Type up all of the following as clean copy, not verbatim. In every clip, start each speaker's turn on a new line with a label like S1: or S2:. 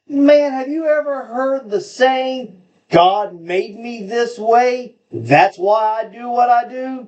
S1: Man, have you ever heard the saying, God made me this way, that's why I do what I do?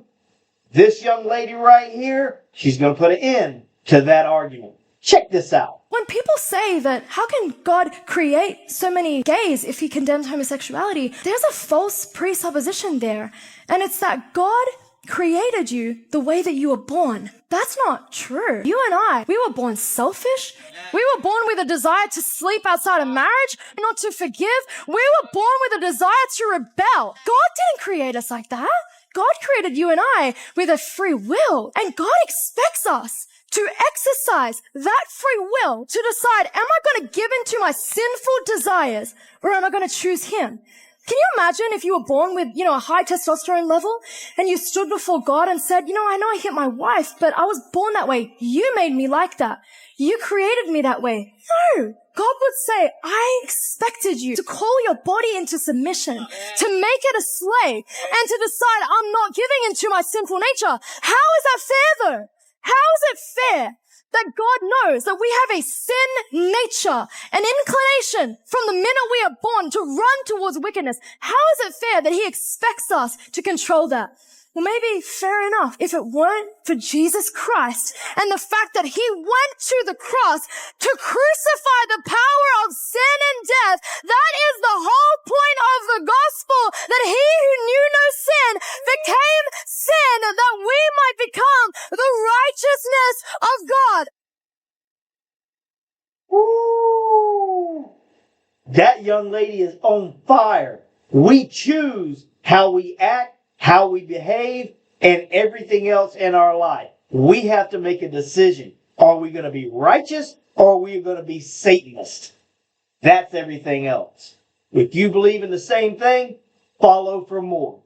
S1: This young lady right here, she's going to put an end to that argument. Check this out.
S2: When people say that, how can God create so many gays if he condemns homosexuality? There's a false presupposition there. And it's that God created you the way that you were born. That's not true. You and I, we were born selfish. We were born with a desire to sleep outside of marriage, not to forgive. We were born with a desire to rebel. God didn't create us like that. God created you and I with a free will. And God expects us to exercise that free will to decide, am I going to give in to my sinful desires or am I going to choose him? Can you imagine if you were born with, a high testosterone level and you stood before God and said, I know I hit my wife, but I was born that way. You made me like that. You created me that way. No. God would say, I expected you to call your body into submission, to make it a slave, and to decide I'm not giving into my sinful nature. How is that fair though? How is it fair that God knows that we have a sin nature, an inclination from the minute we are born to run towards wickedness? How is it fair that he expects us to control that? Well, maybe fair enough if it weren't for Jesus Christ and the fact that he went to the cross to crucify the power of sin and death. That is the whole point of the gospel, that he who knew no sin became sin that we might become the righteousness of God.
S1: Ooh, that young lady is on fire. We choose how we act, how we behave, and everything else in our life. We have to make a decision. Are we going to be righteous or are we going to be Satanist? That's everything else. If you believe in the same thing, follow for more.